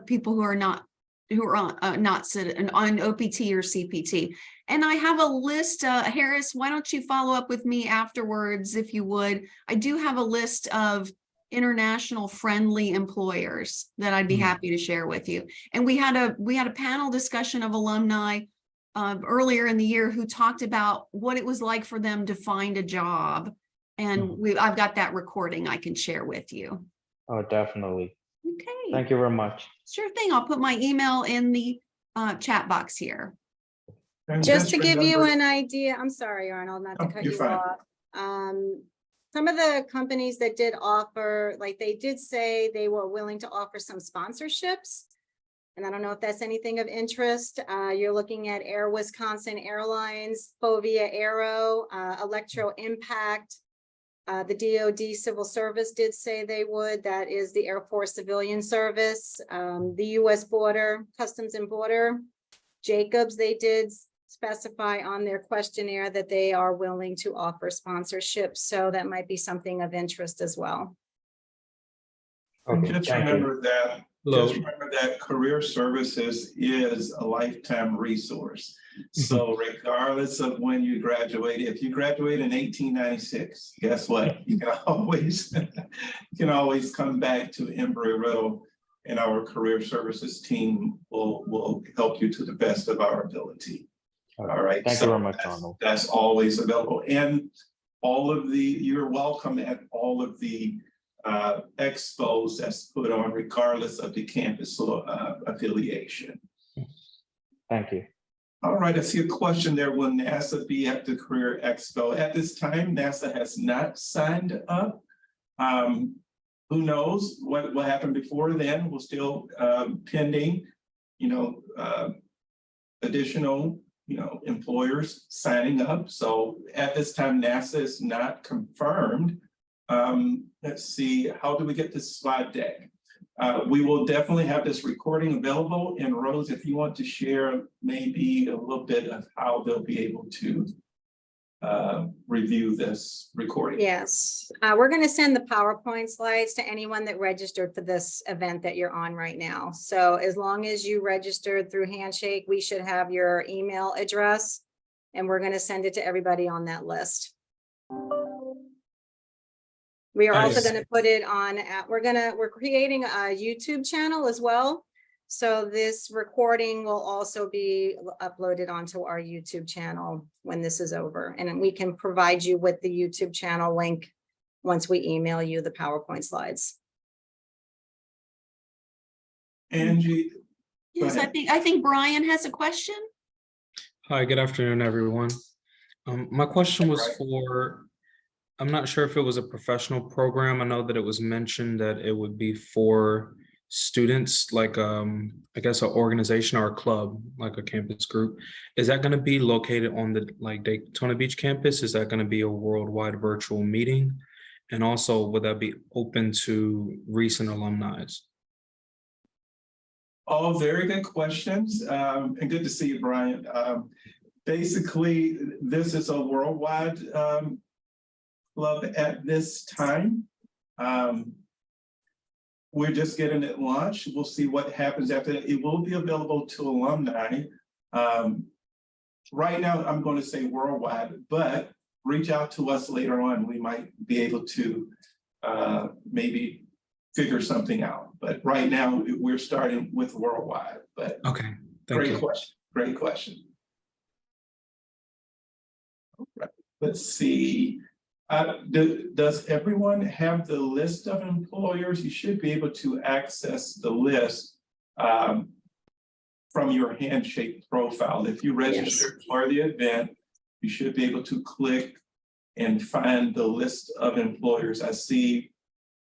people who are not on OPT or CPT. And I have a list, Harris, why don't you follow up with me afterwards if you would? I do have a list of international friendly employers that I'd be happy to share with you. And we had a panel discussion of alumni earlier in the year who talked about what it was like for them to find a job. And I've got that recording I can share with you. Oh, definitely. Okay. Thank you very much. Sure thing. I'll put my email in the chat box here. And Just to give you remember- an idea, I'm sorry, Arnold, not to Oh, cut you're you fine. off. Some of the companies that did offer, like they did say they were willing to offer some sponsorships. And I don't know if that's anything of interest. You're looking at Air Wisconsin Airlines, Fovia Aero, Electro Impact. The DoD Civil Service did say they would. That is the Air Force Civilian Service, the U.S. Border, Customs and Border. Jacobs, they did specify on their questionnaire that they are willing to offer sponsorships. So that might be something of interest as well. And Okay, just thank you. remember that, Hello. just remember that career services is a lifetime resource. So regardless of when you graduate, if you graduate in 1896, guess what? You can always come back to Embry-Riddle, and our career services team will help you to the best of our ability. Okay, All right. Thank so you very much, that's- Arnold. That's always available. And you're welcome at all of the expos that's put on regardless of the campus or affiliation. Thank you. All right, I see a question there. Will NASA be at the Career Expo? At this time, NASA has not signed up. Who knows what will happen before then? We're still pending, additional, employers signing up. So at this time, NASA is not confirmed. Let's see, how do we get this slide deck? We will definitely have this recording available. And Rose, if you want to share maybe a little bit of how they'll be able to review this recording. Yes, we're going to send the PowerPoint slides to anyone that registered for this event that you're on right now. So as long as you registered through Handshake, we should have your email address, and we're going to send it to everybody on that list. We are also Nice. going to put it on, we're creating a YouTube channel as well. So this recording will also be uploaded onto our YouTube channel when this is over. And then we can provide you with the YouTube channel link once we email you the PowerPoint slides. Angie, Yes, ahead. I think Brian has a question. Hi, good afternoon, everyone. My question was Right. for, I'm not sure if it was a professional program. I know that it was mentioned that it would be for students, like I guess an organization or a club, like a campus group. Is that going to be located on the Daytona Beach campus? Is that going to be a worldwide virtual meeting? And also, would that be open to recent alumni? all very good questions, and good to see you, Brian. Basically, this is a worldwide club at this time. We're just getting it launched. We'll see what happens after that. It will be available to alumni. Right now, I'm going to say worldwide, but reach out to us later on. We might be able to maybe figure something out. But right now, we're starting with worldwide. But Okay, thank great you. question. Great question. All right. Let's see. Does everyone have the list of employers? You should be able to access the list from your Handshake profile. If you registered for the event, you should be able to click and find the list of employers. I see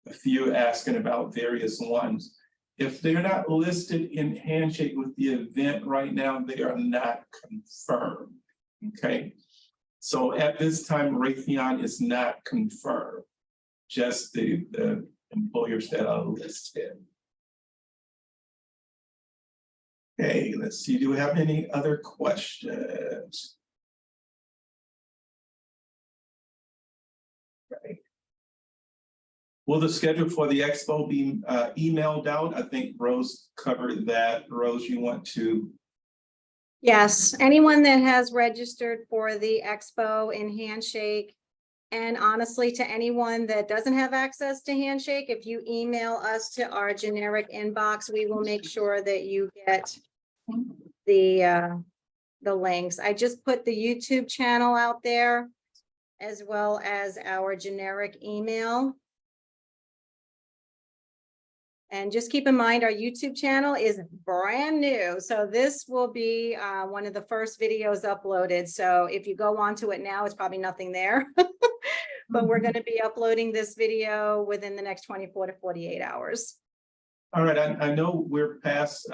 a few asking about various ones. If they're not listed in Handshake with the event right now, they are not confirmed, okay? So at this time, Raytheon is not confirmed, just the employers that are listed. Okay, let's see, do we have any other questions? Okay. Will the schedule for the expo be emailed out? I think Rose covered that. Rose, you want to? Yes, anyone that has registered for the expo in Handshake And honestly, to anyone that doesn't have access to Handshake, if you email us to our generic inbox, we will make sure that you get the links. I just put the YouTube channel out there as well as our generic email. And just keep in mind, our YouTube channel is brand new. So this will be one of the first videos uploaded. So if you go onto it now, it's probably nothing there. But we're going to be uploading this video within the next 24 to 48 hours. All right, I know we're past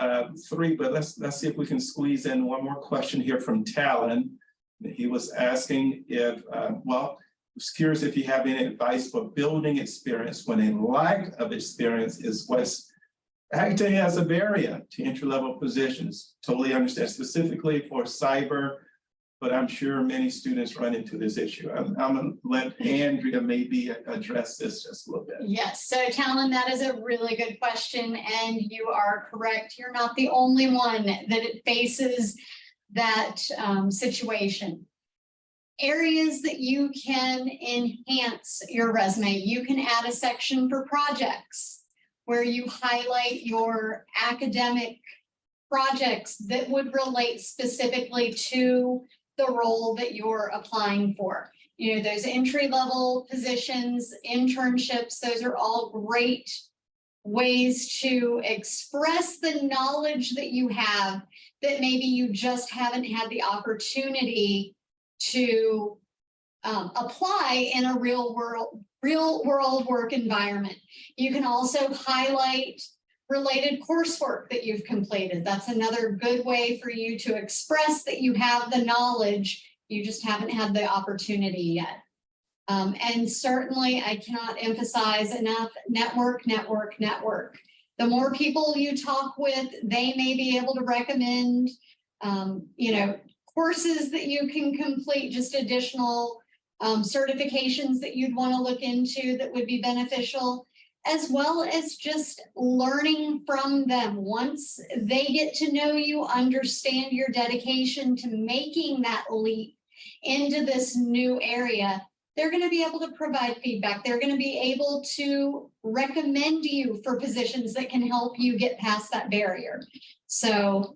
3, but let's see if we can squeeze in one more question here from Talon. He was asking if, well, I was curious if you have any advice for building experience when a lack of experience is what's acting as a barrier to entry-level positions. Totally understand, specifically for cyber, but I'm sure many students run into this issue. I'm gonna let Andrea maybe address this just a little bit. Yes, so Talon, that is a really good question, and you are correct. You're not the only one that it faces that situation. Areas that you can enhance your resume. You can add a section for projects where you highlight your academic projects that would relate specifically to the role that you're applying for. You know, those entry-level positions, internships, those are all great ways to express the knowledge that you have that maybe you just haven't had the opportunity to apply in a real world work environment. You can also highlight related coursework that you've completed. That's another good way for you to express that you have the knowledge, you just haven't had the opportunity yet. And certainly I cannot emphasize enough, network. The more people you talk with, they may be able to recommend, you know, courses that you can complete, just additional certifications that you'd want to look into that would be beneficial, as well as just learning from them. Once they get to know you, understand your dedication to making that leap into this new area, they're going to be able to provide feedback. They're going to be able to recommend you for positions that can help you get past that barrier. So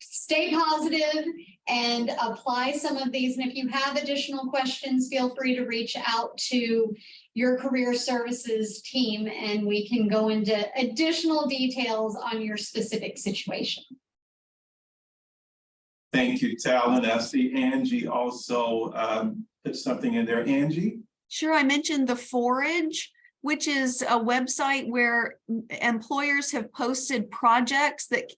stay positive and apply some of these. And if you have additional questions, feel free to reach out to your career services team and we can go into additional details on your specific situation. Thank you, Talon. I see Angie also put something in there. Angie? Sure, I mentioned the Forage, which is a website where employers have posted projects that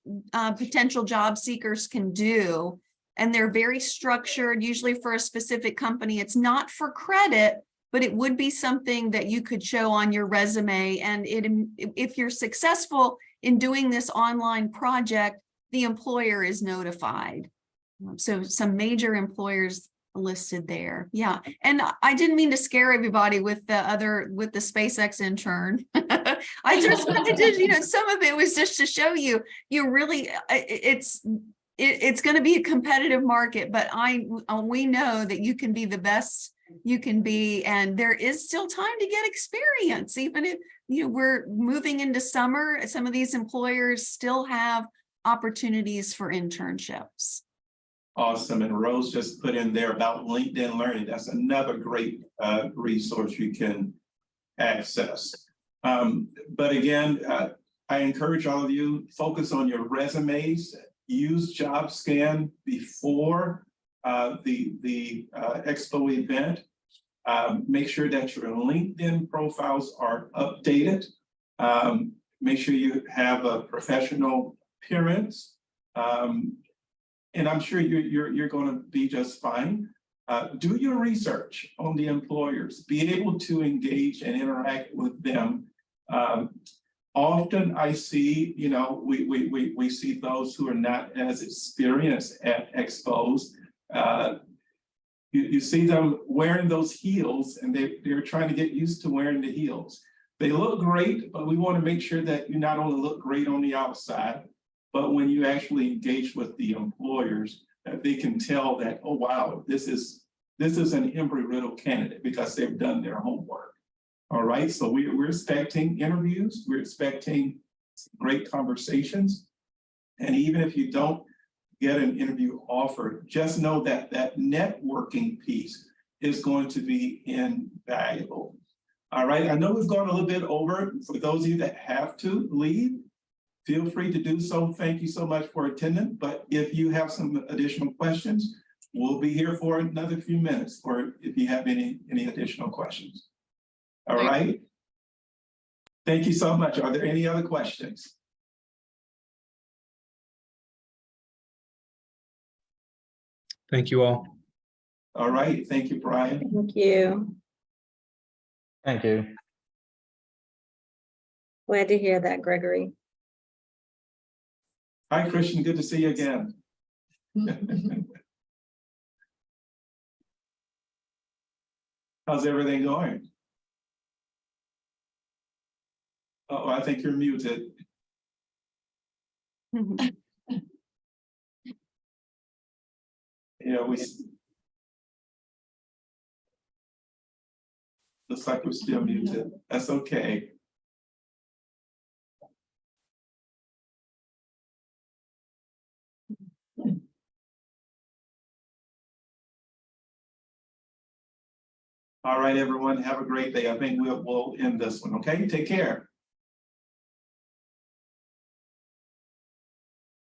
potential job seekers can do. And they're very structured, usually for a specific company. It's not for credit, but it would be something that you could show on your resume. And if you're successful in doing this online project, the employer is notified. So some major employers listed there. Yeah. And I didn't mean to scare everybody with the SpaceX intern. I just wanted to, you know, some of it was just to show you really, it's going to be a competitive market, but we know that you can be the best you can be, and there is still time to get experience. Even if we're moving into summer, some of these employers still have opportunities for internships. Awesome. And Rose just put in there about LinkedIn Learning. That's another great resource you can access. But again, I encourage all of you, focus on your resumes, use JobScan before the Expo event. Make sure that your LinkedIn profiles are updated. Make sure you have a professional appearance. And I'm sure you're going to be just fine. Do your research on the employers. Be able to engage and interact with them. Often I see, we see those who are not as experienced at expos. You see them wearing those heels, and they're trying to get used to wearing the heels. They look great, but we want to make sure that you not only look great on the outside, but when you actually engage with the employers, that they can tell that, oh, wow, this is this is an Embry-Riddle candidate because they've done their homework. All right, so we're expecting interviews, we're expecting great conversations. And even if you don't get an interview offer, just know that that networking piece is going to be invaluable. All right, I know we've gone a little bit over. For those of you that have to leave, feel free to do so. Thank you so much for attending. But if you have some additional questions, we'll be here for another few minutes, or if you have any additional questions. All right. Thank you so much. Are there any other questions? Thank you all. All right. Thank you, Brian. Thank you. Thank you. Glad to hear that, Gregory. Hi, Christian. Good to see you again. How's everything going? Oh, I think you're muted. Yeah, looks like we're still muted. That's okay. All right, everyone, have a great day. I think we'll end this one, okay? Take care.